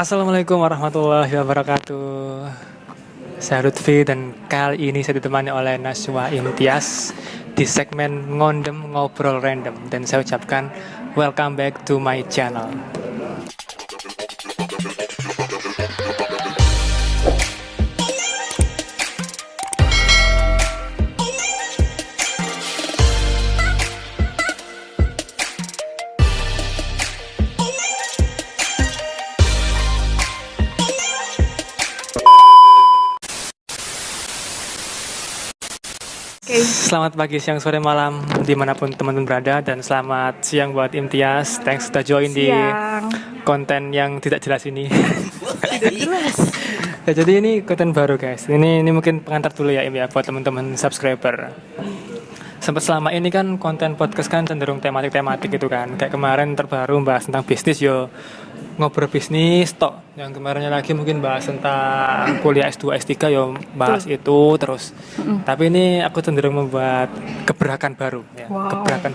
Assalamualaikum warahmatullahi wabarakatuh. Saya Lutfi dan kali ini saya ditemani oleh Naswa Imtiaz di segmen Ngondem Ngobrol Random, dan saya ucapkan welcome back to my channel. Selamat pagi, siang, sore, malam dimanapun teman-teman berada, dan selamat siang buat Imtiaz. Thanks sudah join di konten yang tidak jelas ini. Tidak jelas. Ya, jadi ini konten baru guys. Ini mungkin pengantar dulu ya Im ya buat teman-teman subscriber. Sempat selama ini kan konten podcast kan cenderung tematik gitu kan. Kayak kemarin terbaru bahas tentang bisnis, ngobrol bisnis tok. Yang kemarinnya lagi mungkin bahas tentang kuliah S2, S3 bahas itu terus. Tapi ini aku cenderung membuat gebrakan baru ya. Gebrakan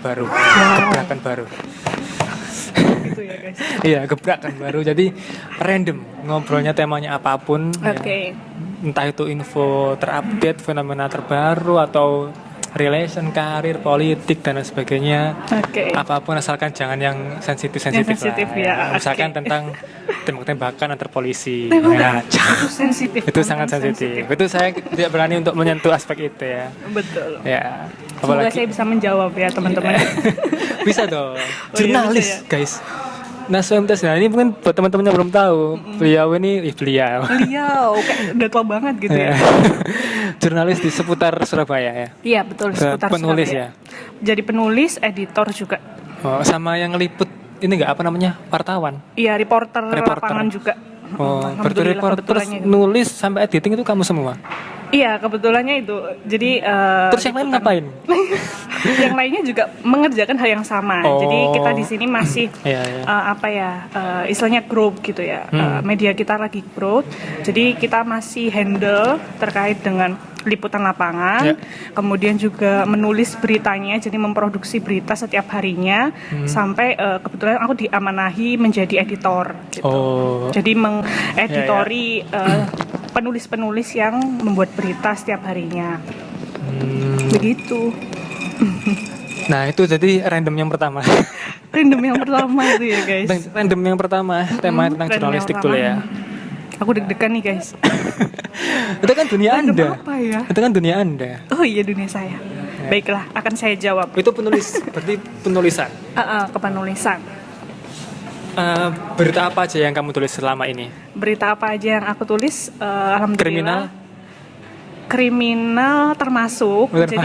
baru. Gitu ya guys. Iya, gebrakan baru. Jadi random, ngobrolnya temanya apapun. Oke. Ya. Entah itu info terupdate, fenomena terbaru, atau relation, karir, politik dan sebagainya. Oke. Apapun asalkan jangan yang sensitif ya. Misalkan tentang tembak-tembakan antar polisi. Itu sensitif. Itu sangat sensitif. Itu saya tidak berani untuk menyentuh aspek itu ya. Betul. Ya. Semoga saya bisa menjawab ya teman-teman. Bisa dong. Iya, Jurnalis, bisa ya? guys. Naswa Imtiaz, nah ini mungkin buat teman-teman yang belum tahu, beliau Kayak udah tua banget gitu ya. Jurnalis di seputar Surabaya ya. Iya betul, seputar penulis Surabaya. Ya. Jadi penulis, editor juga. Oh, sama yang ngeliput ini nggak apa namanya, wartawan? Iya, reporter lapangan juga. Oh, berarti reporter, nulis sampai editing itu kamu semua? Iya, kebetulannya itu. Jadi terus yang lain ngapain? Yang lainnya juga mengerjakan hal yang sama. Jadi kita di sini masih istilahnya growth gitu ya. Media kita lagi growth. Jadi kita masih handle terkait dengan liputan lapangan, kemudian juga menulis beritanya, jadi memproduksi berita setiap harinya, sampai kebetulan aku diamanahi menjadi editor gitu. Jadi mengeditori penulis-penulis yang membuat berita setiap harinya. Begitu. Nah itu jadi random yang pertama. Random yang pertama itu ya guys. Random yang pertama, tema tentang jurnalistik dulu ya. Aku deg-degan nih guys. Itu kan dunia Anda. Apa ya? Itu kan dunia Anda. Oh iya, dunia saya. Baiklah, akan saya jawab. Itu berarti penulisan. Kepenulisan. Berita apa aja yang kamu tulis selama ini? Berita apa aja yang aku tulis? Alhamdulillah. Kriminal termasuk. Jadi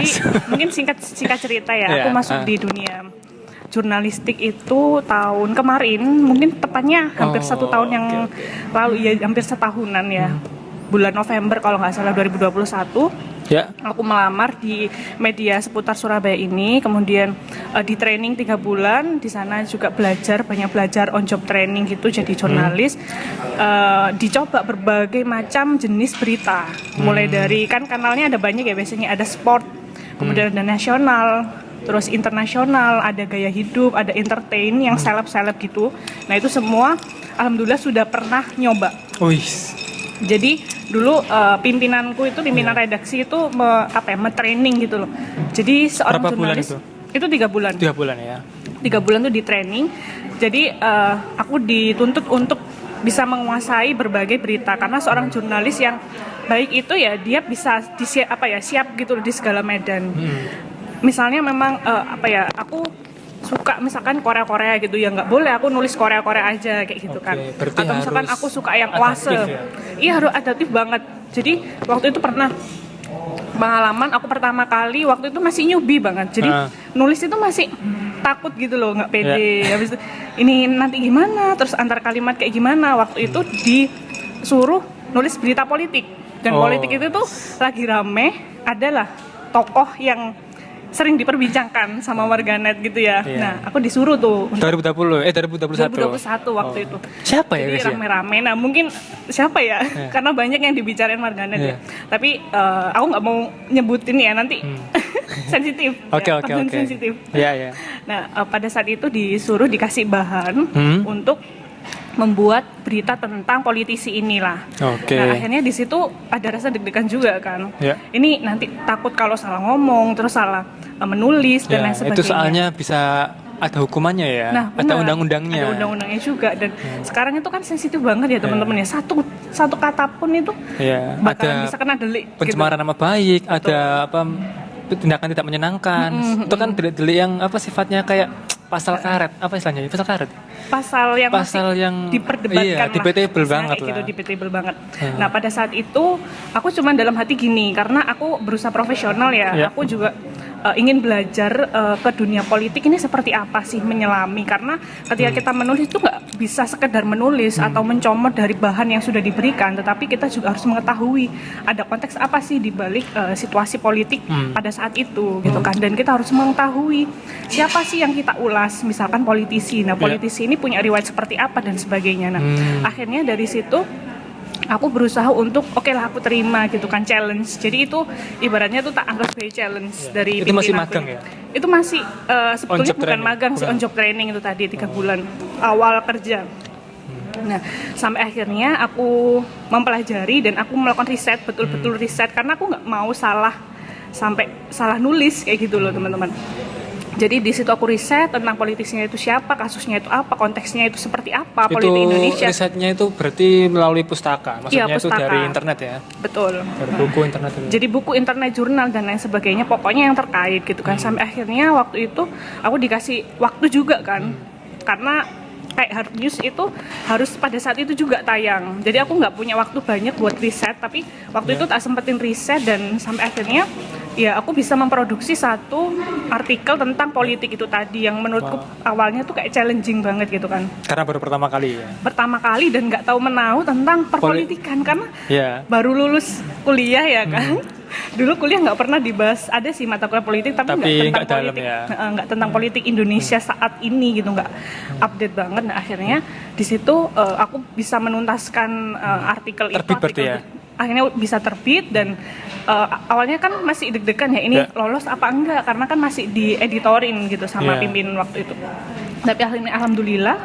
mungkin singkat cerita ya. Aku masuk di dunia jurnalistik itu tahun kemarin, mungkin tepatnya hampir 1 tahun yang lalu ya, hampir setahunan ya. Bulan November kalau nggak salah 2021. Ya. Aku melamar di media seputar Surabaya ini, kemudian di training 3 bulan, di sana juga banyak belajar on job training gitu, jadi jurnalis. Dicoba berbagai macam jenis berita, mulai dari kan kanalnya ada banyak ya, biasanya ada sport, kemudian ada nasional, terus internasional, ada gaya hidup, ada entertain yang seleb gitu. Nah itu semua alhamdulillah sudah pernah nyoba. Jadi dulu pimpinan redaksi itu training gitu loh. Jadi seorang jurnalis itu 3 bulan. 3 bulan ya. 3 bulan tuh di training. Jadi aku dituntut untuk bisa menguasai berbagai berita, karena seorang jurnalis yang baik itu ya dia bisa siap gitu loh di segala medan. Misalnya memang aku suka misalkan Korea gitu ya, nggak boleh aku nulis Korea aja kayak gitu kan. Atau misalkan aku suka yang oase, iya harus adaptif banget. Jadi waktu itu pernah pengalaman aku pertama kali, waktu itu masih newbie banget, jadi nulis itu masih takut gitu loh, nggak pede. Habis itu ini nanti gimana, terus antar kalimat kayak gimana. Waktu itu disuruh nulis berita politik, dan politik itu tuh lagi rame, adalah tokoh yang sering diperbincangkan sama warganet gitu ya. Nah, aku disuruh tuh 2021 waktu itu. Siapa ya? Jadi rame-rame. Nah, mungkin siapa ya? Karena banyak yang dibicarain warganet ya. Tapi aku nggak mau nyebutin ya, nanti sensitif. Oke. Sensitif. Iya. Nah, pada saat itu disuruh dikasih bahan untuk membuat berita tentang politisi inilah. Oke. Nah, akhirnya di situ ada rasa deg-degan juga kan. Ya. Ini nanti takut kalau salah ngomong, terus salah menulis dan Ya, lain sebagainya. itu soalnya bisa ada hukumannya ya, Nah, ada benar. undang-undangnya. Ada undang-undangnya juga dan sekarang itu kan sensitif banget ya teman-teman ya. Satu kata pun itu Ya, bakalan ada bisa kena delik. pencemaran nama baik, ada apa tindakan tidak menyenangkan. Itu kan delik-delik yang apa sifatnya kayak pasal karet, apa istilahnya? Pasal karet. Pasal yang diperdebatkan iya, lah. debatable Misalnya banget kayak gitu, lah. debatable banget. Nah, pada saat itu aku cuma dalam hati gini, karena aku berusaha profesional ya. Ya. Aku juga ingin belajar ke dunia politik ini seperti apa sih menyelami, karena ketika kita menulis itu nggak bisa sekedar menulis atau mencomot dari bahan yang sudah diberikan, tetapi kita juga harus mengetahui ada konteks apa sih di balik situasi politik pada saat itu gitu kan, dan kita harus mengetahui siapa sih yang kita ulas, misalkan politisi. Nah, politisi ini punya riwayat seperti apa dan sebagainya. Nah, akhirnya dari situ aku berusaha untuk oke lah aku terima gitu kan challenge. Jadi itu ibaratnya tuh tak anggap sebagai challenge dari Itu masih pimpinanku. magang ya? Itu masih sebetulnya job bukan training? magang sih, on job training itu tadi 3 bulan awal kerja. Nah, sampai akhirnya aku mempelajari dan aku melakukan riset, betul-betul riset, karena aku nggak mau sampai salah nulis kayak gitu loh teman-teman. Jadi di situ aku riset tentang politisnya itu siapa, kasusnya itu apa, konteksnya itu seperti apa, politik Indonesia. Risetnya itu berarti melalui pustaka, maksudnya Iya, itu pustaka. dari internet ya, Betul. dari buku internet itu. Jadi buku internet, jurnal dan lain sebagainya, pokoknya yang terkait gitu kan. Sampai akhirnya waktu itu aku dikasih waktu juga kan, karena kayak hard news itu harus pada saat itu juga tayang. Jadi aku nggak punya waktu banyak buat riset, tapi waktu itu tak sempetin riset dan sampai akhirnya ya aku bisa memproduksi satu artikel tentang politik itu tadi yang menurutku awalnya tuh kayak challenging banget gitu kan. Karena baru pertama kali ya. Pertama kali dan nggak tahu menahu tentang perpolitikan karena Ya. baru lulus kuliah ya kan. Dulu kuliah nggak pernah dibahas, ada sih mata kuliah politik tapi nggak tentang nggak dalam politik, ya. nggak tentang politik Indonesia saat ini gitu, nggak update banget. Nah akhirnya di situ aku bisa menuntaskan artikel Terbit itu, berarti ya? akhirnya bisa terbit dan awalnya kan masih deg-degan ya ini lolos apa enggak karena kan masih dieditorin gitu sama pimpinan waktu itu. Tapi akhirnya alhamdulillah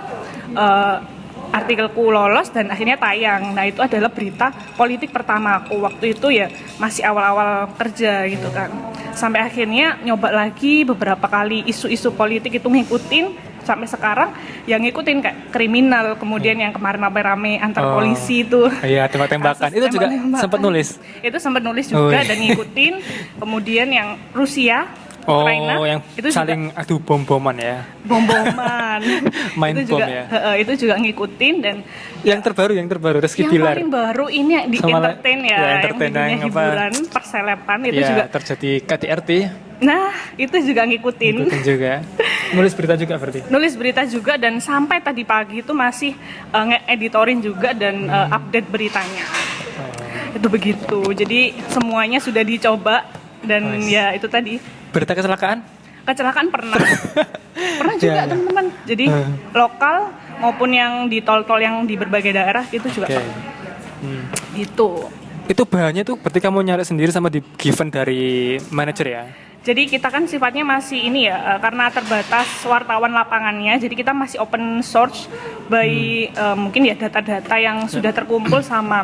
artikelku lolos dan akhirnya tayang. Nah itu adalah berita politik pertama aku waktu itu ya, masih awal-awal kerja gitu kan. Sampai akhirnya nyoba lagi beberapa kali isu-isu politik itu ngikutin. Sampai sekarang yang ngikutin kayak kriminal, kemudian yang kemarin rame-rame antar polisi itu. Iya, tembak-tembakan. Itu juga sempat nulis. Itu sempat nulis juga dan ngikutin. Kemudian yang Rusia, Ukraina, yang itu saling adu bom-boman ya. bom-boman. Main itu bom juga, ya. itu juga ngikutin dan Yang terbaru Rizky yang Bilar. paling baru ini yang di Sama entertain ya, entertain yang dunia yang apa? hiburan, perselepan itu Ya, juga. terjadi KDRT. Nah, itu juga ngikutin. Ikutin juga. Nulis berita juga berarti. Nulis berita juga dan sampai tadi pagi itu masih nge-editorin juga dan update beritanya. Itu begitu. Jadi semuanya sudah dicoba dan ya itu tadi. Berita kecelakaan? Kecelakaan pernah. Pernah juga Ya, ya. teman-teman. Jadi lokal maupun yang di tol-tol yang di berbagai daerah itu juga Oke. pernah. Gitu. Itu bahannya tuh berarti kamu nyari sendiri sama di given dari manajer ya? Jadi kita kan sifatnya masih ini ya, karena terbatas wartawan lapangannya, jadi kita masih open source by mungkin ya data-data yang sudah terkumpul sama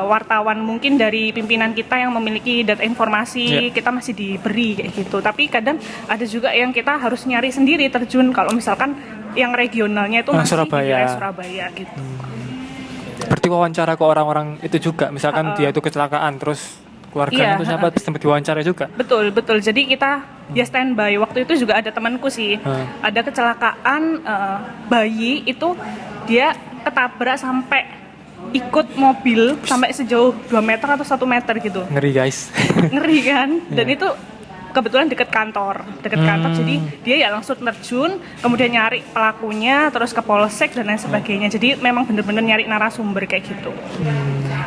wartawan mungkin dari pimpinan kita yang memiliki data informasi, kita masih diberi kayak gitu. Tapi kadang ada juga yang kita harus nyari sendiri terjun kalau misalkan yang regionalnya itu masih di wilayah Surabaya gitu. Berarti wawancara ke orang-orang itu juga, misalkan dia itu kecelakaan terus keluarganya itu siapa sempat diwawancara juga. Betul. Jadi kita ya standby. Waktu itu juga ada temanku sih. Ada kecelakaan bayi itu dia ketabrak sampai ikut mobil sampai sejauh 2 meter atau 1 meter gitu. Ngeri guys. Ngeri kan? Dan itu kebetulan dekat kantor. Jadi dia ya langsung terjun, kemudian nyari pelakunya, terus ke polsek dan lain sebagainya. Jadi memang benar-benar nyari narasumber kayak gitu.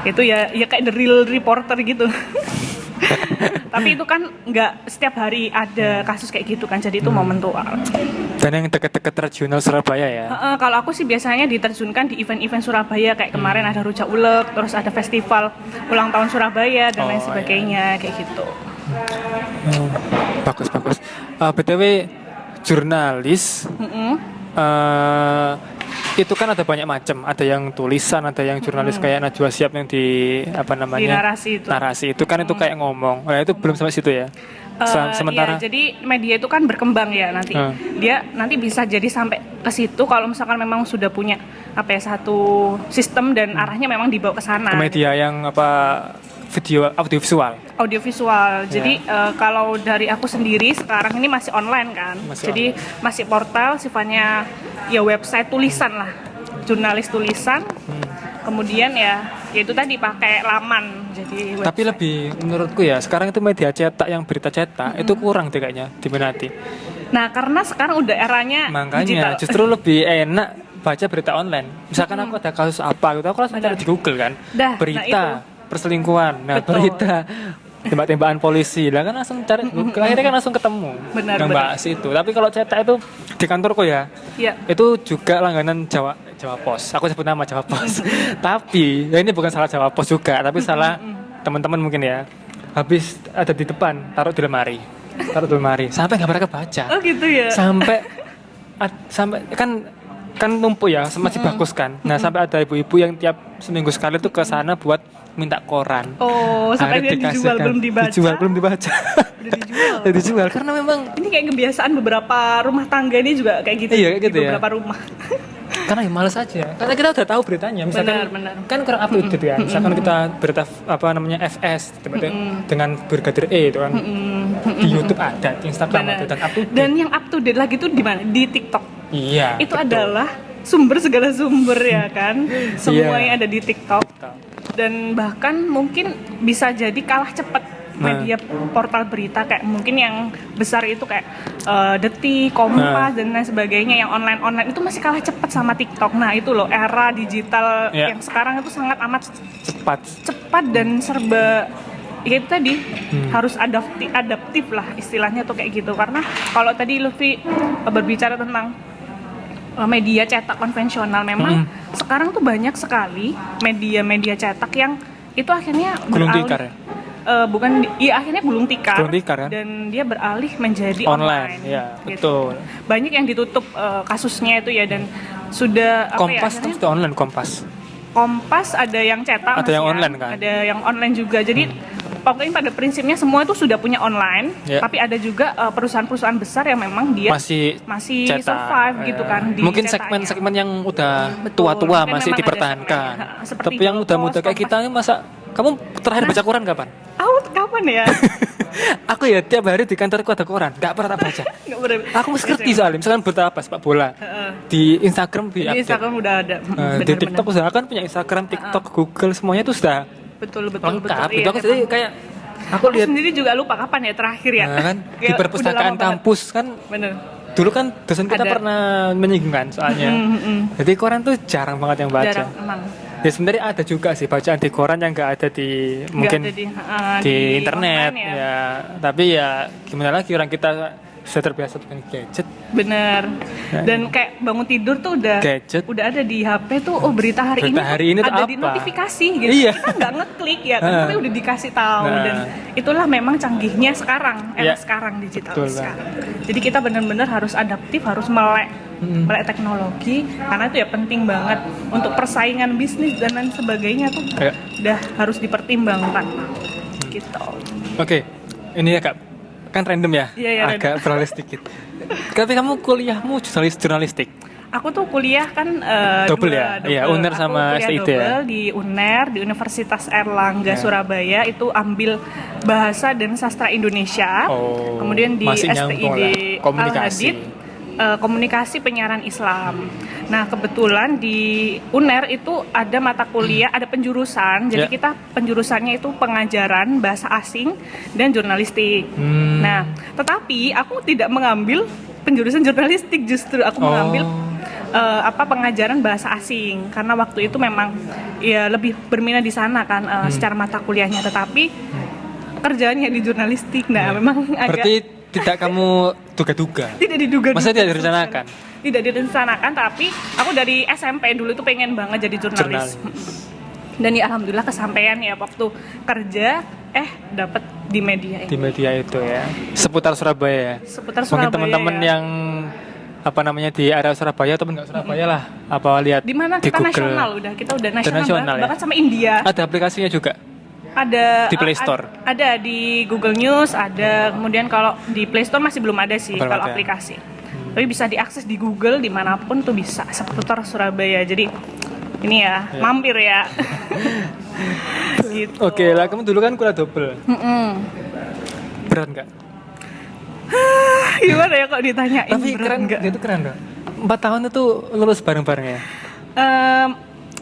Itu ya kayak the real reporter gitu. Tapi itu kan nggak setiap hari ada kasus kayak gitu kan, jadi itu momentual. Dan yang dekat-dekat regional Surabaya ya? Kalau aku sih biasanya diterjunkan di event-event Surabaya, kayak kemarin ada Rujak Ulek, terus ada festival ulang tahun Surabaya dan lain sebagainya kayak gitu. Bagus. BTW jurnalis itu kan ada banyak macam, ada yang tulisan, ada yang jurnalis kayak Najwa Shihab yang di apa Di namanya narasi itu. kan itu kayak ngomong. Nah itu belum sampai situ ya. Sementara ya, jadi media itu kan berkembang ya nanti. Dia nanti bisa jadi sampai ke situ kalau misalkan memang sudah punya apa ya satu sistem dan arahnya memang dibawa ke sana. ke media yang apa video audiovisual. Audiovisual. Jadi kalau dari aku sendiri sekarang ini masih online kan. Jadi masih portal sifatnya ya website tulisan lah. Jurnalis tulisan. Kemudian ya itu tadi pakai laman. Jadi website. Tapi lebih menurutku ya sekarang itu media cetak yang berita cetak itu kurang deh kayaknya diminati. Nah, karena sekarang udah eranya Makanya digital. justru lebih enak baca berita online. Misalkan aku ada kasus apa gitu, aku langsung cari di Google kan. Berita perselingkuhan, berita tembak-tembakan polisi, lah kan langsung cari Google, akhirnya kan langsung ketemu yang bahas itu. Tapi kalau cetak itu di kantorku ya, itu juga langganan Jawa Pos. Aku sebut nama Jawa Pos. Tapi ya ini bukan salah Jawa Pos juga, tapi salah teman-teman mungkin ya. Habis ada di depan, taruh di lemari, sampai nggak pernah kebaca. Oh gitu ya. Sampai kan numpuk ya, masih bagus kan. Nah sampai ada ibu-ibu yang tiap seminggu sekali tuh ke sana buat minta koran. Oh, sampai dia dijual belum dibaca. Udah dijual karena memang ini kayak kebiasaan beberapa rumah tangga ini juga kayak gitu. Iya, kayak gitu di beberapa rumah. Karena ya males aja. Karena kita udah tahu beritanya. Misalkan benar. kan kurang up to date kan. Misalkan kita berita apa namanya FS dengan Brigadir E itu kan. Di YouTube ada, di Instagram ada dan up to date. Dan yang up to date lagi tuh di mana? Di TikTok. Iya. Itu adalah sumber segala sumber ya kan. Semuanya ada di TikTok. Dan bahkan mungkin bisa jadi kalah cepat media portal berita kayak mungkin yang besar itu kayak Detik, Kompas dan lain sebagainya yang online itu masih kalah cepat sama TikTok. Nah itu loh era digital yang sekarang itu sangat amat cepat dan serba ya itu tadi harus adaptif lah istilahnya tuh kayak gitu. Karena kalau tadi Lutfi berbicara tentang media cetak konvensional memang sekarang tuh banyak sekali media cetak yang itu akhirnya beralih akhirnya gulung tikar kan? Dan dia beralih menjadi online ya, gitu. Betul. Banyak yang ditutup kasusnya itu ya dan sudah Kompas apa ya, itu online Kompas ada yang cetak ada yang online kan? Ada yang online juga. Jadi pokoknya pada prinsipnya semua itu sudah punya online, tapi ada juga perusahaan-perusahaan besar yang memang dia masih survive gitu kan. Mungkin segmen-segmen yang udah tua-tua masih dipertahankan. Tapi yang muda-muda kayak kita ini masa kamu terakhir baca koran kapan? Kapan ya? Aku ya tiap hari di kantorku ada koran, nggak pernah tak baca. Aku mesti ngerti soalnya, misalkan berita apa sepak bola di Instagram di Instagram udah ada. Di TikTok udah kan punya Instagram, TikTok, Google semuanya tuh sudah betul lengkap. Iya, Aku jadi kayak aku lihat sendiri juga lupa kapan ya terakhir ya. Nah, kan di perpustakaan kampus kan. Bener. Dulu kan dosen kita pernah menyinggung kan soalnya. Jadi koran tuh jarang banget yang baca. Jarang, emang. Ya sebenarnya ada juga sih bacaan di koran yang nggak ada di mungkin di internet ya. Tapi ya gimana lagi orang kita sudah terbiasa dengan gadget. Bener. Dan kayak bangun tidur tuh udah ada di HP tuh berita hari ini ada di notifikasi gitu. Iya. Kita nggak ngeklik ya kan tapi udah dikasih tahu dan itulah memang canggihnya sekarang sekarang digital sekarang. Jadi kita benar-benar harus adaptif, harus melek teknologi karena itu ya penting banget untuk persaingan bisnis dan lain sebagainya tuh udah harus dipertimbangkan gitu. Oke. Ini ya Kak kan random ya, agak beralih sedikit. Tapi kamu kuliahmu jurnalistik? Aku tuh kuliah kan double ya? Iya, UNER sama STID ya? Di UNER, di Universitas Erlangga Surabaya itu ambil Bahasa dan Sastra Indonesia. Kemudian di STID Komunikasi Penyiaran Islam. Nah kebetulan di UNER itu ada mata kuliah, ada penjurusan. Jadi kita penjurusannya itu pengajaran bahasa asing dan jurnalistik. Nah tetapi aku tidak mengambil penjurusan jurnalistik, justru aku mengambil pengajaran bahasa asing karena waktu itu memang ya lebih berminat di sana kan secara mata kuliahnya. Tetapi kerjaannya di jurnalistik. Nah memang agak tidak kamu duga-duga? Tidak diduga. Masa tidak direncanakan? Tidak direncanakan, tapi aku dari SMP dulu itu pengen banget jadi jurnalis. Dan ya alhamdulillah kesampaian ya waktu kerja dapat di media itu. Di media itu ya. Seputar Surabaya. Seputar Surabaya. Mungkin teman-teman yang apa namanya di area Surabaya ataupun nggak Surabaya lah, apa lihat Di mana di kita Google. nasional kita udah nasional, Internasional ya? bahkan sama India. Ada aplikasinya juga Ada di Play Store. ada di Google News, ada kemudian kalau di Play Store masih belum ada sih Belum kalau ada. aplikasi. Tapi bisa diakses di Google dimanapun tuh bisa seputar Surabaya. Jadi ini ya, mampir ya. Gitu. Oke lah, kamu dulu kan kuliah double. Berat nggak? Gimana ya kok ditanyain? Tapi berat keren nggak? itu keren dong. 4 tahun itu lulus bareng-bareng ya.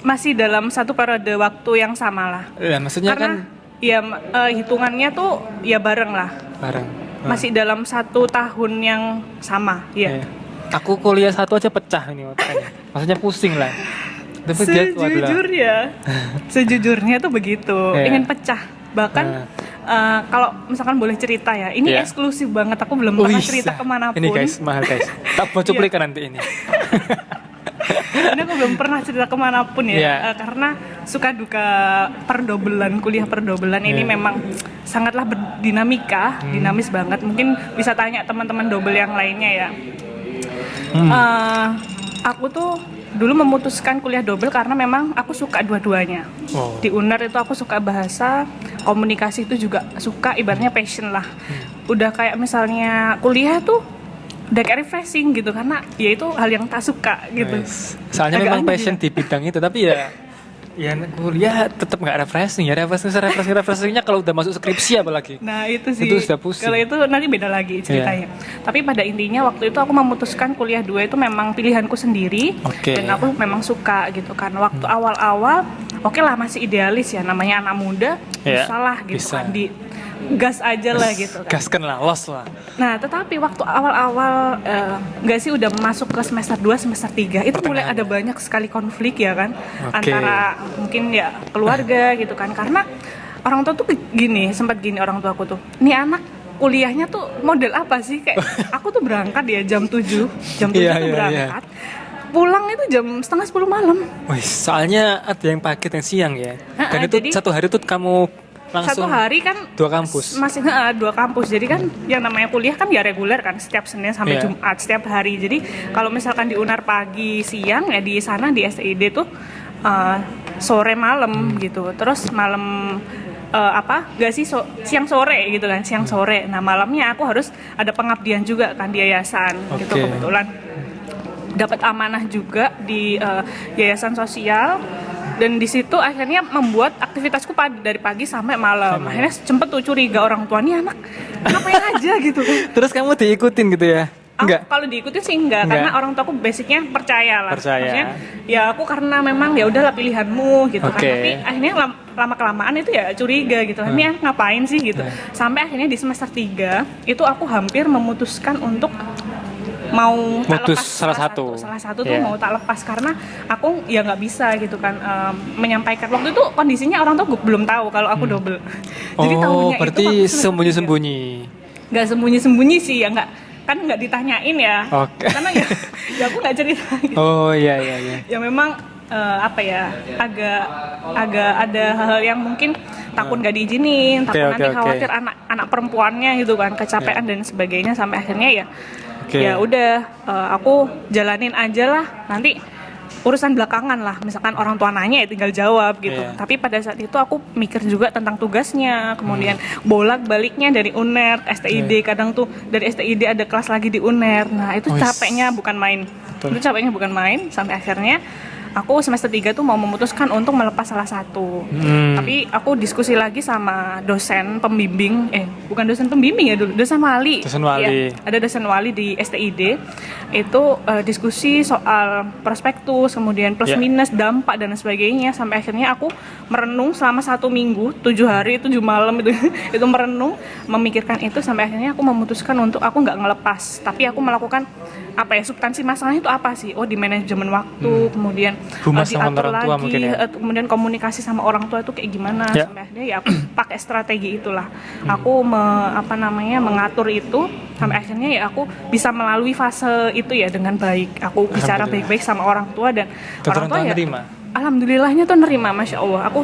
Masih dalam satu periode waktu yang sama lah. Ya, maksudnya Karena kan ya hitungannya tuh ya bareng lah. bareng. Masih dalam 1 tahun yang sama, ya. Iya. Aku kuliah 1 aja pecah ini otaknya. Maksudnya pusing lah. Tapi dia Sejujurnya tuh begitu, Iya. ingin pecah. Bahkan kalau misalkan boleh cerita ya, ini Iya. eksklusif banget. Aku belum pernah cerita kemanapun. Ini guys, mahal guys. Tak mau cuplikan nanti ini. Ini aku belum pernah cerita kemanapun ya, Iya. karena suka duka perdobelan, kuliah perdobelan ini Iya. memang sangatlah berdinamika, dinamis banget. Mungkin bisa tanya teman-teman double yang lainnya ya. Aku tuh dulu memutuskan kuliah double karena memang aku suka dua-duanya. Oh. Di UNER itu aku suka bahasa, komunikasi itu juga suka, ibaratnya passion lah. Udah kayak misalnya kuliah tuh udah kayak refreshing gitu, karena ya itu hal yang tak suka gitu. Nice. Soalnya Agak memang aneh passion ya. di bidang itu, tapi ya kuliah tetap nggak refreshing ya. Refreshingnya kalau udah masuk skripsi apalagi. Nah itu sih, Itu sudah pusing. kalau itu nanti beda lagi ceritanya. Tapi pada intinya waktu itu aku memutuskan kuliah 2 itu memang pilihanku sendiri. Oke. Dan aku memang suka gitu kan. Waktu awal-awal oke lah masih idealis ya, namanya anak muda, Iya, salah gitu bisa. kan, di gas aja lah gitu kan. Gaskan lah, los lah. Nah tetapi waktu awal-awal nggak sih udah masuk ke semester 2, semester 3 itu mulai ada banyak sekali konflik ya kan. Oke. Antara mungkin ya keluarga gitu kan, karena orang tua tuh sempat gini orang tua aku tuh, ini anak kuliahnya tuh model apa sih, kayak aku tuh berangkat ya jam 7 Iya, tuh iya, berangkat, pulang itu jam setengah 10 malam. Wih, soalnya ada yang pagi dan siang ya. Dan itu jadi- satu hari tuh kamu langsung Satu hari kan 2 kampus. masih 2 kampus, jadi kan yang namanya kuliah kan ya reguler kan, setiap Senin sampai Iya. Jumat setiap hari. Jadi kalau misalkan di UNAR pagi siang ya di sana di STID tuh sore malam gitu, terus malam nggak sih siang sore gitu kan, siang sore. Nah malamnya aku harus ada pengabdian juga kan di yayasan gitu. Oke. Kebetulan dapat amanah juga di yayasan sosial, dan di situ akhirnya membuat aktivitasku dari pagi sampai malam. Akhirnya sempet tuh curiga orang tua, nih anak ngapain aja gitu kan. Terus kamu diikutin gitu ya? Enggak. Kalau diikuti sih enggak, karena orang tuaku basicnya percaya lah. Percaya. Maksudnya ya aku karena memang ya udahlah pilihanmu gitu kan. Oke. Tapi akhirnya lama kelamaan itu ya curiga gitu. Ini anak ngapain sih gitu. Sampai akhirnya di semester 3 itu aku hampir memutuskan untuk mau tak Mutus lepas salah satu tuh Iya. mau tak lepas, karena aku ya nggak bisa gitu kan menyampaikan. Waktu itu kondisinya orang tuh belum tahu kalau aku double. Jadi Oh, tahunya berarti itu waktu semester sembunyi-sembunyi. nggak sembunyi-sembunyi sih ya, nggak ditanyain ya. Oke. Karena ya aku nggak cerita gitu. Oh iya iya iya. Ya memang agak ada hal-hal yang mungkin takut nggak diizinin, takut Oke, nanti oke. khawatir anak perempuannya gitu kan, kecapean dan sebagainya, sampai akhirnya ya Oke. ya udah aku jalanin aja lah, nanti urusan belakangan lah, misalkan orang tua nanya ya tinggal jawab gitu. Iya. Tapi pada saat itu aku mikir juga tentang tugasnya, kemudian bolak-baliknya dari UNER ke STID, kadang tuh dari STID ada kelas lagi di UNER. Nah itu Wis. capeknya bukan main. Betul. Itu capeknya bukan main, sampai akhirnya aku semester 3 tuh mau memutuskan untuk melepas salah satu. Tapi aku diskusi lagi sama dosen pembimbing, bukan dosen pembimbing ya dulu, dosen wali. Dosen wali. Iya, ada dosen wali di STID. Itu diskusi soal prospektus, kemudian plus Ya. minus, dampak dan sebagainya. Sampai akhirnya aku merenung selama 1 minggu, 7 hari, 7 malam itu itu merenung, memikirkan itu, sampai akhirnya aku memutuskan untuk aku nggak ngelepas, tapi aku melakukan substansi masalahnya itu apa sih? Oh, di manajemen waktu, kemudian Humas sama diatur orang tua lagi, mungkin ya? kemudian komunikasi sama orang tua itu kayak gimana. Ya. Sampai akhirnya ya aku pakai strategi itulah. Aku mengatur itu, sampai akhirnya ya aku bisa melalui fase itu ya dengan baik. Aku bicara Alhamdulillah. baik-baik sama orang tua, dan orang tua ya nerima. alhamdulillahnya tuh nerima, masya Allah. Aku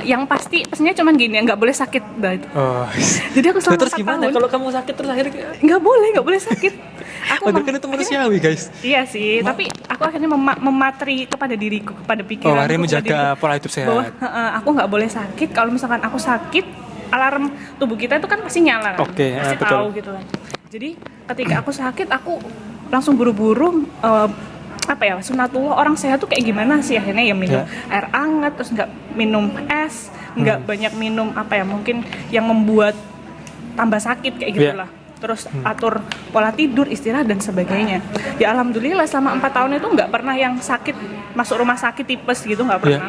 yang pastinya cuman gini, nggak boleh sakit dah itu. Oh. Jadi aku selama Terus 4 gimana tahun kalau kamu sakit terus akhirnya nggak boleh sakit. Padahal kan itu manusiawi guys. Iya sih, tapi aku akhirnya mematri kepada diriku, kepada pikiranku, Akhirnya kepada menjaga diriku, pola hidup sehat. bahwa aku nggak boleh sakit. Kalau misalkan aku sakit, alarm tubuh kita itu kan pasti nyala kan, Oke, pasti betul. tahu gitu kan. Jadi ketika aku sakit, aku langsung buru-buru sunatullah orang sehat tuh kayak gimana sih, akhirnya ya minum air hangat, terus nggak minum es, nggak banyak minum mungkin yang membuat tambah sakit kayak gitulah. Terus atur pola tidur, istirahat dan sebagainya. Ya alhamdulillah selama 4 tahun itu nggak pernah yang sakit, masuk rumah sakit tipes gitu, nggak pernah.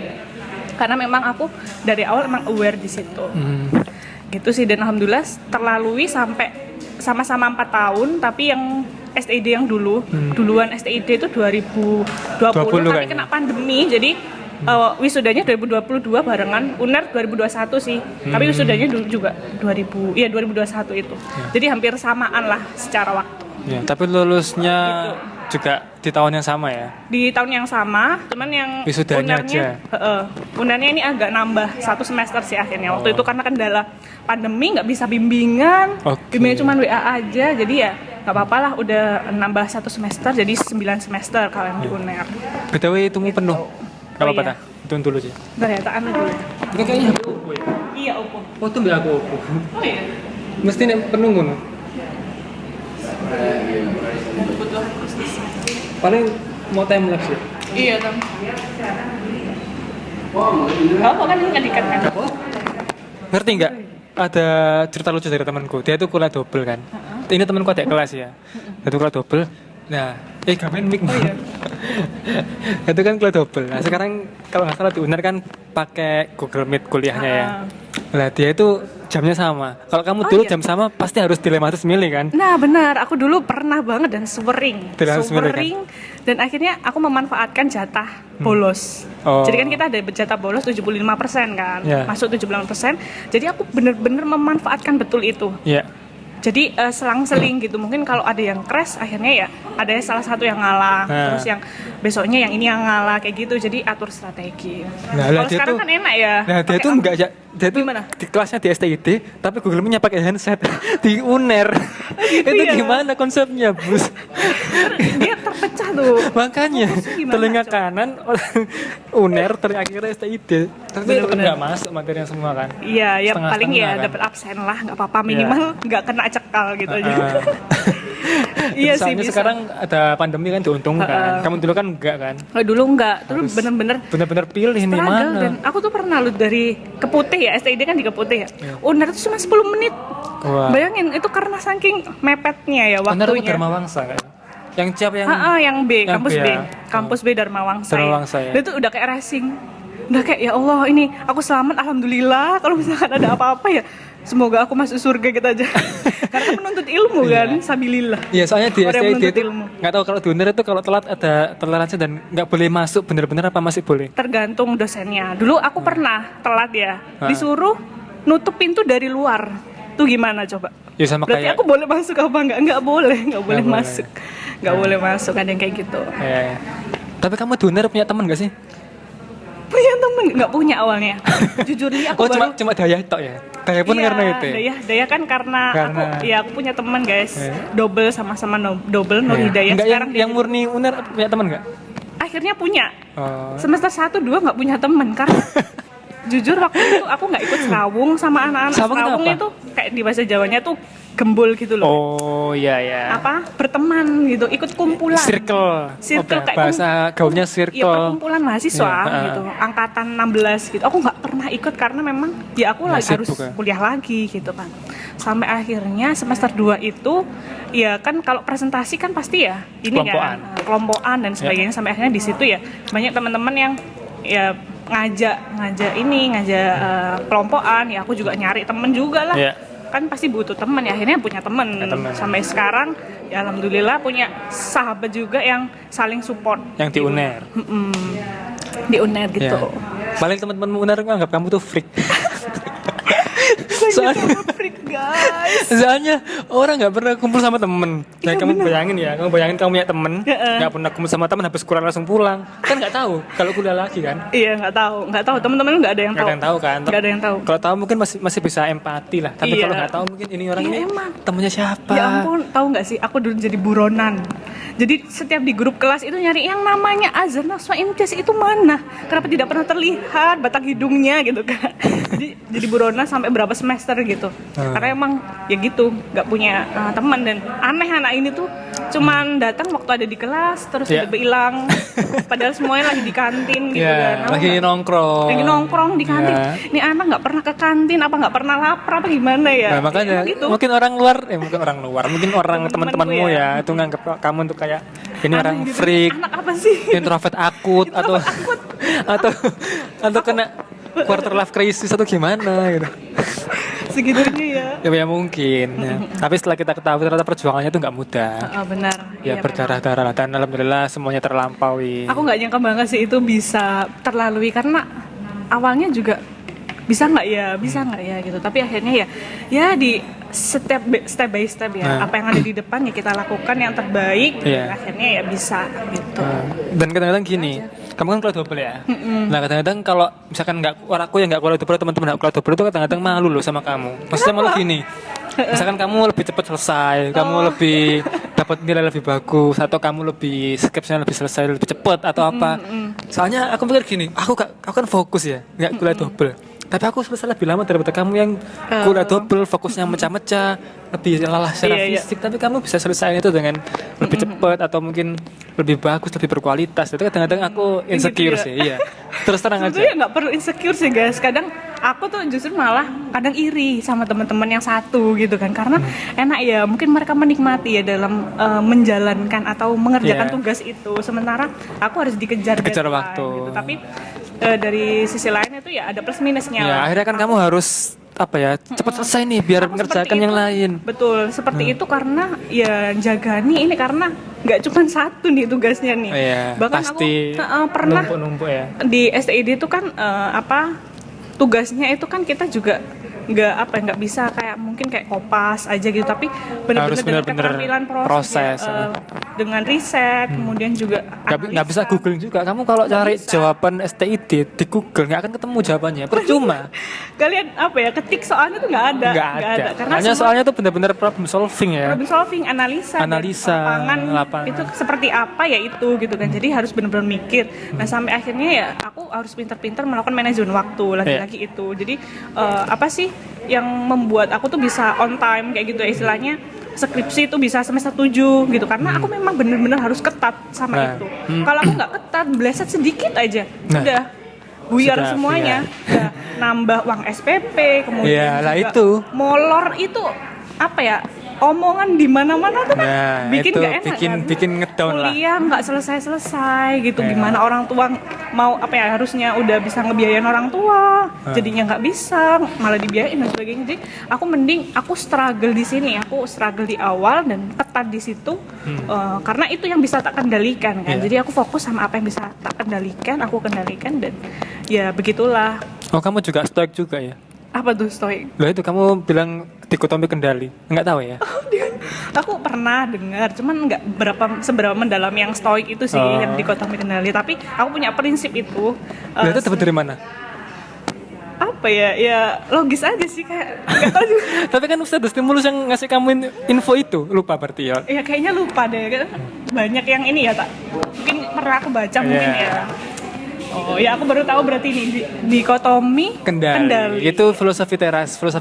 Karena memang aku dari awal emang aware di situ. Gitu sih, dan alhamdulillah terlalui sampai sama-sama 4 tahun, tapi yang STID yang duluan STID itu 2020 tapi kena pandemi, jadi wisudanya 2022 barengan, UNER 2021 sih. Tapi wisudanya dulu juga 2021 itu. Jadi hampir samaan lah secara waktu. Ya, tapi lulusnya juga di tahun yang sama ya? Di tahun yang sama, cuman yang wisudanya aja. UNER-nya ini agak nambah 1 semester sih akhirnya. Waktu itu karena kendala pandemi nggak bisa bimbingan, bimbingan cuma WA aja, jadi ya nggak apa-apa lah, udah nambah 1 semester jadi 9 semester kalau yang di UNER. BTW itu penuh. Gak apa-apa dah, itu dulu sih. Bentar ya, tak anu dulu. Ini kayaknya HP Oppo ya? Iya, Oppo. Oh, itu mbak aku Oppo. Oh iya? Mesti nih penuh ngono. Kebutuhan khusus. Paling mau time lapse ya? Iya, Tam. Oh, kan ini nggak diikat kan? Ngerti nggak? Ada cerita lucu dari temanku. Dia tuh kuliah double kan. Ini temanku adik kelas ya. Dia tuh kuliah double. Nah, gamen mic. Oh iya. Itu kan kuliah double. Nah, sekarang kalau nggak salah di UNER kan pakai Google Meet kuliahnya ya. Nah, dia itu jamnya sama. Kalau kamu dulu jam sama pasti harus di 500 mili kan? Nah, benar. Aku dulu pernah banget dan sering. Kan? Dan akhirnya aku memanfaatkan jatah bolos. Jadi kan kita ada jatah bolos 75% kan. Masuk 75%. Jadi aku benar-benar memanfaatkan betul itu. Iya. Jadi selang-seling gitu, mungkin kalau ada yang crash akhirnya ya ada salah satu yang ngalah, terus yang besoknya yang ini yang ngalah kayak gitu, jadi atur strategi. Kalau sekarang kan enak ya. Nah dia tuh enggak, dia tuh di kelasnya di STID tapi Google Meet-nya pakai handset di UNER. Gitu itu ya? Gimana konsepnya Bus? Dia terpecah tuh. Makanya telinga kanan UNER, telinga kiri STID. Tapi itu kan nggak masuk materi yang semua kan? Iya, ya paling ya dapat absen lah, nggak apa-apa, minimal nggak kena cekal gitu aja. Iya sih. Sekarang ada pandemi kan diuntungkan. Kamu dulu kan enggak kan? Dulu enggak, dulu bener-bener pilih nih mana. Dan aku tuh pernah lu dari Keputih ya, STID kan di Keputih ya. UNER itu cuma 10 menit. Wah. Bayangin itu karena saking mepetnya ya waktunya. UNER itu Dharma Wangsa kan? Yang siapa yang B, kampus B. Kampus B Dharma Wangsa. Ya. Itu udah kayak racing. Udah kayak ya Allah, ini aku selamat alhamdulillah. Kalau misalkan ada apa-apa ya semoga aku masuk surga gitu aja. Karena menuntut ilmu kan, sabilillah. Iya, soalnya di STID itu nggak tahu kalau di UNER itu kalau telat ada toleransi dan nggak boleh masuk, bener-bener apa masih boleh? Tergantung dosennya. Dulu aku pernah telat ya, disuruh nutup pintu dari luar. Tuh gimana coba? Ya sama berarti kayak aku boleh masuk apa enggak? Nggak boleh masuk. Nggak boleh masuk, ada yang kayak gitu. Ya. Tapi kamu di UNER punya teman nggak sih? Punya temen, nggak punya awalnya. Jujur nih aku baru. Cuma Daya tok ya. Daya pun karena itu. Daya kan karena aku punya teman guys, double sama-sama double Nur Hidayah. Enggak yang murni UNER punya teman nggak? Akhirnya punya. Semester 1, 2 nggak punya teman karena jujur waktu itu aku nggak ikut serawung sama anak-anak. Serawung itu kayak di bahasa Jawanya tuh gembul gitu loh. Oh iya ya. Berteman gitu, ikut kumpulan. Circle kayak bahasa gaulnya circle. Iya, perkumpulan mahasiswa gitu, angkatan 16 gitu. Aku nggak pernah ikut karena memang ya aku lagi harus kuliah lagi gitu kan. Sampai akhirnya semester 2 itu ya kan kalau presentasi kan pasti ya ini kelompokan dan sebagainya. Sampai akhirnya di situ ya banyak teman-teman yang ya ngajak kelompokan, ya aku juga nyari temen juga lah. Kan pasti butuh teman ya, akhirnya punya teman. Sampai sekarang ya alhamdulillah punya sahabat juga yang saling support yang di UNER. Di UNER gitu. Paling teman-teman UNER anggap kamu tuh freak. Soalnya freak guys. Soalnya orang nggak pernah kumpul sama temen. Nah, kamu bayangin ya, kamu punya temen, nggak pernah kumpul sama temen, habis kuliah langsung pulang. Kan nggak tahu kalau kuliah lagi kan? Iya, nggak tahu. Teman-teman nggak ada yang tahu. Nggak ada yang tahu kan? Nggak ada yang tahu. Kalau tahu mungkin masih bisa empati lah. Tapi Iya. kalau nggak tahu mungkin ini orang Iya, ini emang. temennya siapa? Ya ampun, tahu nggak sih? Aku dulu jadi buronan. Jadi setiap di grup kelas itu nyari yang namanya Azhar Nafsa Imtiaz itu mana? Kenapa tidak pernah terlihat batang hidungnya gitu kan? jadi buronan sampai berapa semester gitu. Karena emang ya gitu, nggak punya teman dan aneh anak ini tuh cuman datang waktu ada di kelas terus tiba-tiba hilang. Padahal semuanya lagi di kantin gitu kan. Lagi nongkrong. Lagi nongkrong di kantin. Ini anak nggak pernah ke kantin, apa nggak pernah lapar apa gimana ya? Nah, makanya gitu. mungkin orang teman-temanmu ya itu nganggap kamu tuh kayak ini orang gitu. freak, Anak apa sih? introvert akut atau kena quarter life crisis atau gimana gitu. Segitunya ya. Ya mungkin ya. Tapi setelah kita ketahui ternyata perjuangannya itu nggak mudah. Benar. Ya berdarah-darah lah, dan alhamdulillah semuanya terlampaui. Aku nggak nyangka banget sih itu bisa terlalui karena awalnya juga bisa nggak ya gitu. Tapi akhirnya ya di step by step ya. Apa yang ada di depan ya kita lakukan yang terbaik. Dan akhirnya ya bisa gitu. Dan kadang-kadang gini, kamu kan kuliah double ya. Nah kadang-kadang kalau misalkan aku yang nggak kuliah double, teman-teman nggak kuliah double itu kadang-kadang malu loh sama kamu. Maksudnya malu gini. Misalkan kamu lebih cepat selesai, kamu lebih dapat nilai lebih bagus, atau kamu lebih skripsinya lebih selesai lebih cepat atau apa. Soalnya aku pikir gini, aku kan fokus ya, nggak kuliah double. Tapi aku selesai lebih lama daripada kamu yang kuliah double, fokusnya mecah-mecah, lebih lelah secara fisik. Tapi kamu bisa selesai itu dengan lebih cepat atau mungkin lebih bagus, lebih berkualitas. Itu kadang-kadang aku insecure sih, iya. Terus terang aja. Sebenarnya nggak perlu insecure sih guys. Kadang aku tuh justru malah kadang iri sama teman-teman yang satu gitu kan. Karena enak ya, mungkin mereka menikmati ya dalam menjalankan atau mengerjakan tugas itu. Sementara aku harus dikejar waktu. Gitu. Tapi dari sisi lain itu ya ada plus minusnya. Ya, akhirnya kan kamu harus cepat selesai nih biar mengerjakan yang lain. Betul, seperti itu karena ya jagani ini karena nggak cuma satu nih tugasnya nih. Bahkan pasti aku pernah numpuk ya. Di STID itu kan tugasnya itu kan kita juga nggak bisa kayak mungkin kayak kopas aja gitu, tapi benar-benar dengan keterampilan proses ya, dengan riset, kemudian juga nggak bisa googling juga. Kamu kalau cari jawaban STID di Google nggak akan ketemu jawabannya, percuma. Kalian ketik soalnya tuh nggak ada. Karena soalnya tuh benar-benar problem solving ya. Problem solving, analisa lapangan itu seperti apa ya itu gitu kan. Jadi harus benar-benar mikir. Nah sampai akhirnya ya aku harus pintar-pintar melakukan manajemen waktu lagi-lagi itu. Jadi apa sih yang membuat aku tuh bisa on time kayak gitu ya, istilahnya skripsi itu bisa semester 7 gitu karena aku memang benar-benar harus ketat sama itu. Kalau aku nggak ketat, bleset sedikit aja udah buyar semuanya. Udah nambah uang SPP, kemudian juga itu molor itu omongan di mana-mana tuh kan bikin nggak enak bikin ngedown lah. Kuliah nggak selesai gitu. Gimana orang tua mau harusnya udah bisa ngebiayain orang tua, jadinya nggak bisa, malah dibiayain dan sebagainya. Jadi aku struggle di sini, aku struggle di awal dan ketat di situ karena itu yang bisa tak kendalikan kan. Jadi aku fokus sama apa yang bisa tak kendalikan, aku kendalikan dan ya begitulah. Oh kamu juga stoik juga ya? Apa tuh stoik? Loh itu kamu bilang dikotomi kendali, nggak tahu ya? Aku pernah dengar, cuman nggak seberapa mendalam yang stoik itu sih yang dikotomi kendali. Tapi aku punya prinsip itu. Itu dapat dari mana? Apa ya logis aja sih kayak nggak tahu juga. Tapi kan Ustadz stimulus yang ngasih kamu info itu lupa berarti ya? Ya kayaknya lupa deh. Banyak yang ini ya tak. Mungkin pernah aku baca mungkin ya. Oh ya aku baru tahu berarti ini dikotomi kendali. Itu filosofi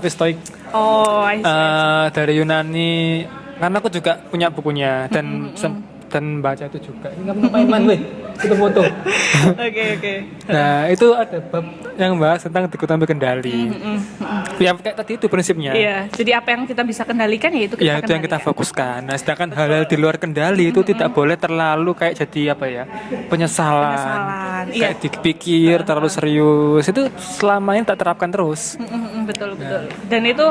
stoik. Oh, I see. Dari Yunani. Karena aku juga punya bukunya dan baca itu juga. Ini kamu ngapain man, weh? Itu foto. Oke. Nah itu ada bab yang bahas tentang dikotomi kendali. Ya kayak tadi itu prinsipnya. Iya. Jadi apa yang kita bisa kendalikan ya itu kita kendalikan. Yang kita fokuskan. Nah sedangkan hal-hal di luar kendali itu tidak boleh terlalu kayak jadi penyesalan. Kayak dipikir terlalu serius. Itu selama ini tak terapkan terus. Betul. Dan itu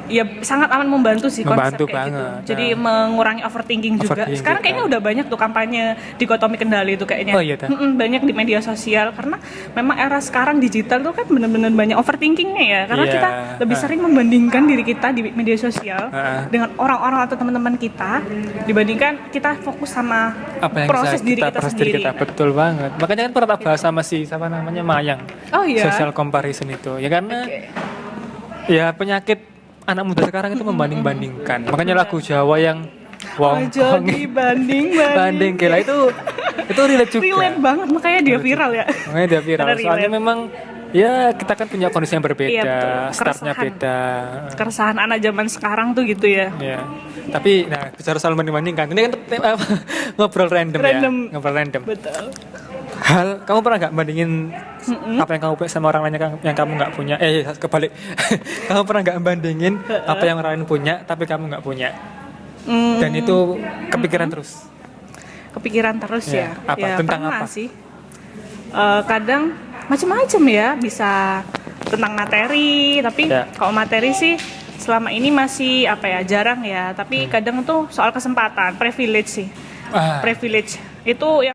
ya sangat amat membantu sih konsep Membantu kayak gitu. banget. Jadi mengurangi overthinking juga. Overthinking Sekarang kayaknya juga. udah banyak tuh kampanye dikotomi kendali itu kayaknya. Oh, iya, Teh? Banyak di media sosial karena memang era sekarang digital tuh kan benar-benar banyak overthinkingnya ya. Karena Iya. kita lebih sering membandingkan diri kita di media sosial Heeh. dengan orang-orang atau teman-teman kita dibandingkan kita fokus sama Apa yang proses bisa diri kita proses diri sendiri. kita, betul banget. Makanya kan pernah tak bahas sama si siapa namanya Mayang. Oh iya. Social comparison itu. Ya karena Oke. ya penyakit anak muda sekarang itu membanding-bandingkan. Makanya lagu Jawa yang Ojo wongkong dibanding banding gila itu relate juga. relate banget makanya dia viral ya. Makanya dia viral. Karena Soalnya relate. memang ya kita kan punya kondisi yang berbeda, Iya, betul. startnya Keresahan. beda. Keresahan anak zaman sekarang tuh gitu ya. Ya. Tapi nah bicara soal banding-bandingkan, ini kan ngobrol random ya. Ngobrol random. Betul. Hal kamu pernah nggak bandingin apa yang kamu punya sama orang lain yang kamu nggak punya? Kebalik. Kamu pernah nggak bandingin apa yang orang lain punya tapi kamu nggak punya? Dan itu kepikiran terus. Kepikiran terus Ya, ya. apa? Ya, Tentang pernah apa? sih. Kadang macam-macam ya, bisa tentang materi, tapi Ya. kalau materi sih selama ini masih apa ya, jarang ya, tapi kadang tuh soal kesempatan, privilege sih. Ah, Privilege itu yang